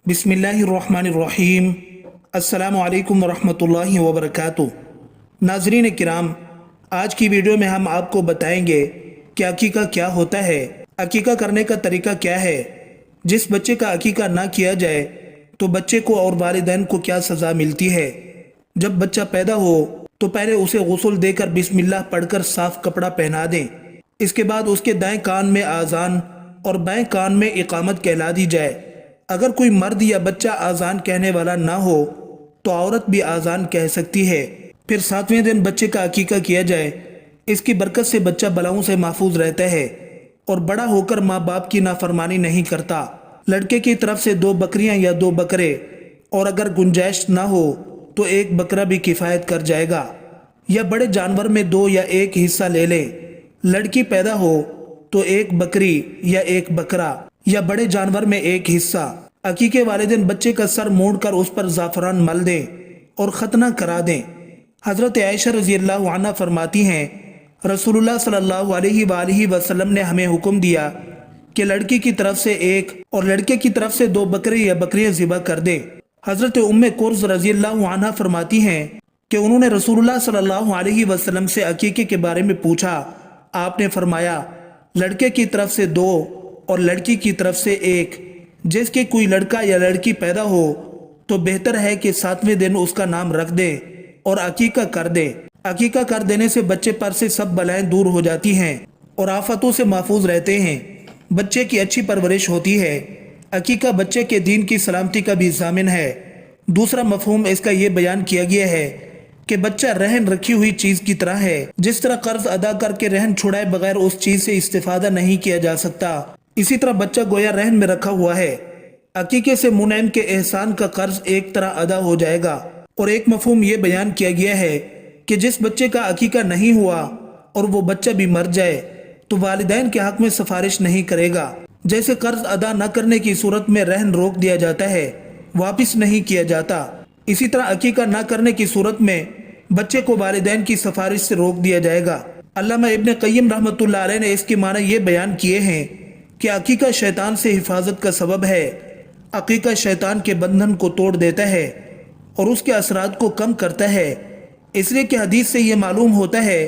बिस्मिल्लाहिर्रहमानिर्रहीम। अस्सलामु अलैकुम वरहमतुल्लाहि वबरकातुह। नाज़रीन किराम, आज की वीडियो में हम आपको बताएंगे कि अकीका क्या होता है, अकीका करने का तरीका क्या है, जिस बच्चे का अकीका ना किया जाए तो बच्चे को और वालिदैन को क्या सज़ा मिलती है। जब बच्चा पैदा हो तो पहले उसे गुस्ल देकर बिस्मिल्लाह पढ़कर साफ कपड़ा पहना दें। इसके बाद उसके दाएं कान में आज़ान और बाएं कान में इकामत कहला दी जाए। अगर कोई मर्द या बच्चा आज़ान कहने वाला ना हो तो औरत भी आज़ान कह सकती है। फिर 7वें दिन बच्चे का अकीका किया जाए। इसकी बरकत से बच्चा बलाओं से महफूज रहता है और बड़ा होकर माँ बाप की नाफरमानी नहीं करता। लड़के की तरफ से 2 बकरियां या 2 बकरे, और अगर गुंजाइश ना हो तो 1 बकरा भी किफ़ायत कर जाएगा। या बड़े जानवर में 2 या 1 हिस्सा ले ले। लड़की पैदा हो तो 1 बकरी या 1 बकरा, या बड़े जानवर में 1 हिस्सा। अकीके वाले दिन बच्चे का सर मोड़कर उस पर ज़ाफ़रान मल दें और खतना करा दें। हज़रत आयशा रज़ियल्लाहु अन्हा फरमाती हैं, रसूलुल्लाह सल्लल्लाहु अलैहि वसल्लम ने हमें हुक्म दिया कि लड़की की तरफ से 1 और लड़के की तरफ से 2 बकरे या बकरियां ज़िबा कर दें। हज़रत उम्मे कुर्ज़ रज़ियल्लाहु अन्हा फरमाती हैं कि उन्होंने रसूलुल्लाह सल्लल्लाहु अलैहि वसल्लम से अकीके के बारे में पूछा। आपने फरमाया, लड़के की तरफ से 2 और लड़की की तरफ से 1। जिसके कोई लड़का या लड़की पैदा हो तो बेहतर है कि 7वें दिन उसका नाम रख दे और अकीका कर दे। अकीका कर देने से बच्चे पर से सब बलाएं दूर हो जाती हैं और आफतों से महफूज रहते हैं। बच्चे की अच्छी परवरिश होती है। अकीका बच्चे के दीन की सलामती का भी ज़ामिन है। दूसरा मफहूम इसका ये बयान किया गया है कि बच्चा रहन रखी हुई चीज़ की तरह है। जिस तरह कर्ज अदा करके रहन छुड़ाए बगैर उस चीज़ से इस्तेफादा नहीं किया जा सकता, इसी तरह बच्चा गोया रहन में रखा हुआ है। अकीके से मुनैम के एहसान का कर्ज एक तरह अदा हो जाएगा। और एक मफहूम ये बयान किया गया है कि जिस बच्चे का अकीका नहीं हुआ और वो बच्चा भी मर जाए तो वालिदैन के हक में सिफारिश नहीं करेगा। जैसे कर्ज अदा न करने की सूरत में रहन रोक दिया जाता है, वापिस नहीं किया जाता, इसी तरह अकीका न करने की सूरत में बच्चे को वालिदैन की सिफारिश से रोक दिया जाएगा। अल्लामा इब्न क़य्यिम रहमतुल्लाह अलैह ने इसके माने ये बयान किए हैं कि अकीका शैतान से हिफाजत का सबब है। अकीका शैतान के बंधन को तोड़ देता है और उसके असरात को कम करता है। इसलिए कि हदीस से ये मालूम होता है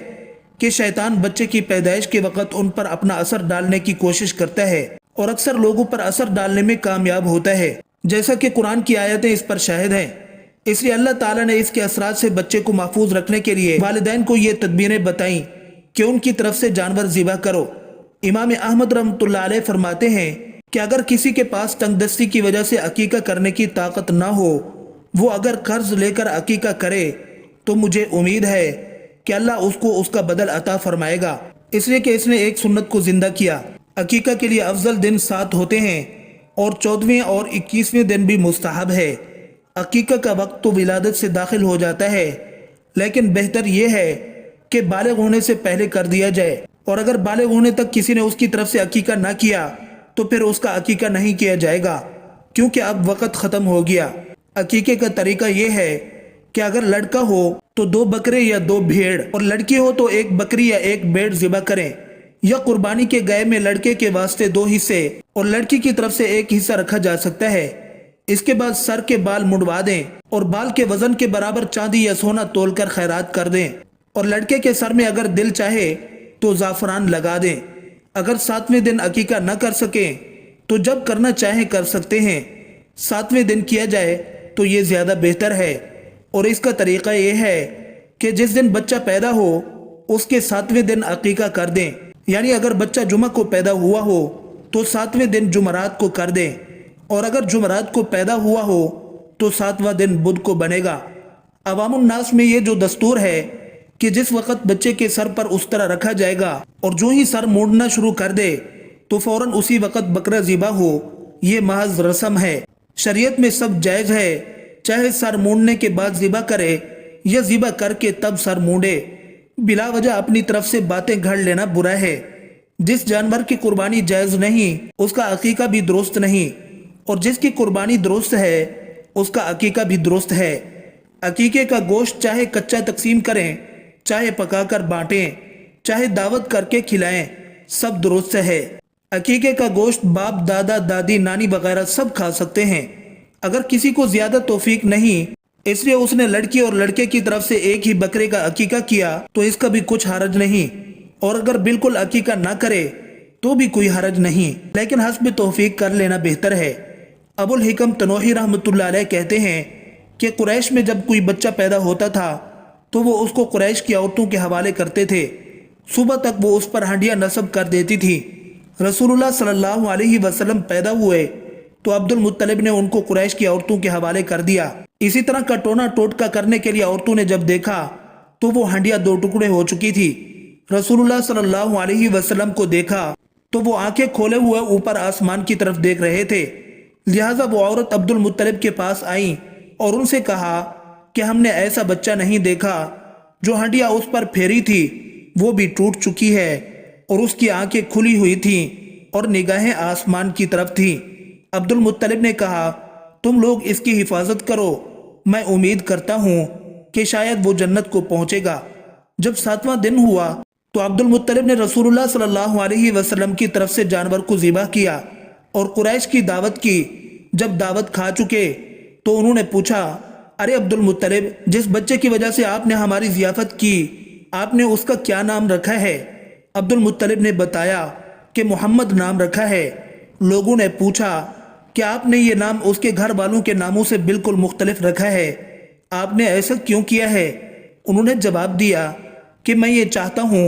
कि शैतान बच्चे की पैदाइश के वक़्त उन पर अपना असर डालने की कोशिश करता है और अक्सर लोगों पर असर डालने में कामयाब होता है, जैसा कि कुरान की आयतें इस पर शाहिद हैं। इसलिए अल्लाह ताला ने इसके असरात से बच्चे को महफूज रखने के लिए वालिदैन को ये तदबीरें बताई कि उनकी तरफ से जानवर ज़िबा करो। इमाम अहमद रहमतुल्लाह अलैह फरमाते हैं कि अगर किसी के पास तंगदस्ती की वजह से अकीका करने की ताकत ना हो, वो अगर कर्ज लेकर अकीका करे तो मुझे उम्मीद है कि अल्लाह उसको उसका बदल अता फरमाएगा, इसलिए कि इसने एक सुन्नत को जिंदा किया। अकीका के लिए अफजल दिन 7 होते हैं और 14वें और 21वें दिन भी मुस्तहब है। अकीका का वक्त तो विलादत से दाखिल हो जाता है, लेकिन बेहतर यह है कि बालिग होने से पहले कर दिया जाए। और अगर बालिग होने तक किसी ने उसकी तरफ से अकीका ना किया तो फिर उसका अकीका नहीं किया जाएगा, क्योंकि अब वक़्त ख़त्म हो गया। अकीके का तरीका यह है कि अगर लड़का हो तो 2 बकरे या 2 भेड़, और लड़की हो तो 1 बकरी या 1 भेड़ ज़िबा करें। या कुर्बानी के गाय में लड़के के वास्ते 2 हिस्से और लड़की की तरफ से 1 हिस्सा रखा जा सकता है। इसके बाद सर के बाल मुड़वा दें और बाल के वजन के बराबर चांदी या सोना तोलकर खैरात कर दें। और लड़के के सर में अगर दिल चाहे तो ज़ाफ़रान लगा दें। अगर 7वें दिन अकीका न कर सकें तो जब करना चाहे कर सकते हैं। 7वें दिन किया जाए तो ये ज़्यादा बेहतर है। और इसका तरीका ये है कि जिस दिन बच्चा पैदा हो उसके 7वें दिन अकीका कर दें। यानी अगर बच्चा जुमा को पैदा हुआ हो तो 7वें दिन जुमरात को कर दें, और अगर जुमरात को पैदा हुआ हो तो 7वां दिन बुध को बनेगा। अवामुन नास में ये जो दस्तूर है कि जिस वक़्त बच्चे के सर पर उस तरह रखा जाएगा और जो ही सर मोड़ना शुरू कर दे तो फौरन उसी वक़्त बकरा ज़िबा हो, ये महज रस्म है। शरीयत में सब जायज़ है, चाहे सर मोड़ने के बाद ज़िबा करे या ज़िबा करके तब सर मोड़े। बिला वजह अपनी तरफ से बातें घड़ लेना बुरा है। जिस जानवर की कुर्बानी जायज़ नहीं उसका अकीका भी दुरुस्त नहीं, और जिसकी कुर्बानी दुरुस्त है उसका अकीका भी दुरुस्त है। अकीके का गोश्त चाहे कच्चा तकसीम करें, चाहे पकाकर बांटें, चाहे दावत करके खिलाएं, सब दुरुस्त है। अकीके का गोश्त बाप दादा दादी नानी वगैरह सब खा सकते हैं। अगर किसी को ज्यादा तौफीक नहीं इसलिए उसने लड़की और लड़के की तरफ से एक ही बकरे का अकीका किया तो इसका भी कुछ हरज नहीं, और अगर बिल्कुल अकीका ना करे तो भी कोई हरज नहीं, लेकिन हस्ब तौफीक कर लेना बेहतर है। अबुल हिकम तनोही रहमतुल्लाह अलैह कहते हैं कि कुरैश में जब कोई बच्चा पैदा होता था तो वो उसको कुरैश की औरतों के हवाले करते थे। सुबह तक वो उस पर हंडियां नस्ब कर देती थी। रसूलुल्लाह सल्लल्लाहु अलैहि वसल्लम पैदा हुए तो अब्दुल मुत्तलिब ने उनको कुरैश की औरतों के हवाले कर दिया। इसी तरह का टोना टोटका करने के लिए औरतों ने जब देखा तो वो हंडिया दो टुकड़े हो चुकी थी। रसूलुल्लाह सल्लल्लाहु अलैहि वसल्लम को देखा तो वो आंखें खोले हुए ऊपर आसमान की तरफ देख रहे थे। लिहाजा वो औरत अब्दुल मुत्तलिब के पास आई और उनसे कहा कि हमने ऐसा बच्चा नहीं देखा, जो हंडिया उस पर फेरी थी वो भी टूट चुकी है और उसकी आंखें खुली हुई थीं और निगाहें आसमान की तरफ थीं। अब्दुल मुत्तलिब ने कहा, तुम लोग इसकी हिफाजत करो, मैं उम्मीद करता हूँ कि शायद वो जन्नत को पहुँचेगा। जब 7वां दिन हुआ तो अब्दुल मुत्तलिब ने रसूलुल्लाह सल्लल्लाहु अलैहि वसल्लम की तरफ से जानवर को ज़िबा किया और कुरैश की दावत की। जब दावत खा चुके तो उन्होंने पूछा, अरे अब्दुल मुत्तलिब, जिस बच्चे की वजह से आपने हमारी ज़ियाफ़त की, आपने उसका क्या नाम रखा है? अब्दुल मुत्तलिब ने बताया कि मोहम्मद नाम रखा है। लोगों ने पूछा कि आपने ये नाम उसके घर वालों के नामों से बिल्कुल मुख्तलिफ रखा है, आपने ऐसा क्यों किया है? उन्होंने जवाब दिया कि मैं ये चाहता हूँ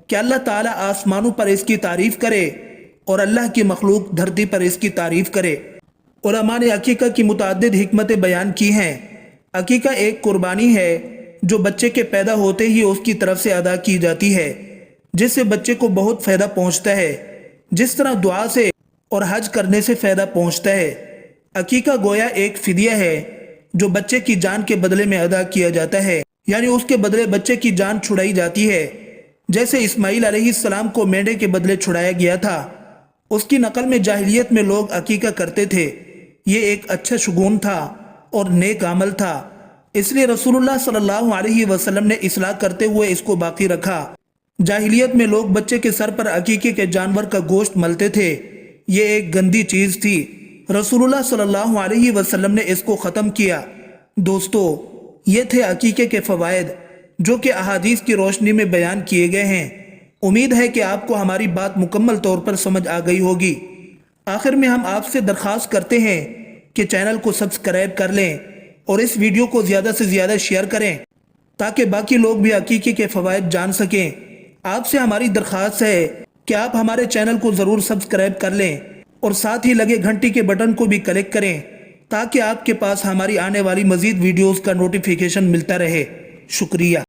कि अल्लाह ताला आसमानों पर इसकी तारीफ़ करे और अल्लाह की मखलूक धरती पर इसकी तारीफ़ करे। उलमा ने अकीका की मुतअद्दिद हिकमतें बयान की हैं। अकीका एक कुर्बानी है जो बच्चे के पैदा होते ही उसकी तरफ से अदा की जाती है, जिससे बच्चे को बहुत फ़ायदा पहुँचता है, जिस तरह दुआ से और हज करने से फ़ायदा पहुँचता है। अकीका गोया एक फिदिया है जो बच्चे की जान के बदले में अदा किया जाता है, यानी उसके बदले बच्चे की जान छुड़ाई जाती है। जैसे इस्माइल अलैहिस्सलाम को मेंढे के बदले छुड़ाया गया था। उसकी नकल में जाहिलियत में लोग अकीका करते थे। ये एक अच्छा शुगून था और नेक अमल था, इसलिए रसूलुल्लाह सल्लल्लाहु अलैहि वसल्लम ने इस्लाह करते हुए इसको बाकी रखा। जाहिलियत में लोग बच्चे के सर पर अकीके के जानवर का गोश्त मलते थे। ये एक गंदी चीज़ थी। रसूलुल्लाह सल्लल्लाहु अलैहि वसल्लम ने इसको ख़त्म किया। दोस्तों, ये थे अकीके के फ़वाइद जो कि अहादीस की रोशनी में बयान किए गए हैं। उम्मीद है कि आपको हमारी बात मुकम्मल तौर पर समझ आ गई होगी। आखिर में हम आपसे दरख्वास्त करते हैं कि चैनल को सब्सक्राइब कर लें और इस वीडियो को ज़्यादा से ज़्यादा शेयर करें ताकि बाकी लोग भी अकीके के फ़वाइद जान सकें। आपसे हमारी दरख्वास्त है कि आप हमारे चैनल को ज़रूर सब्सक्राइब कर लें और साथ ही लगे घंटी के बटन को भी क्लिक करें ताकि आपके पास हमारी आने वाली मज़ीद वीडियोज़ का नोटिफिकेशन मिलता रहे। शुक्रिया।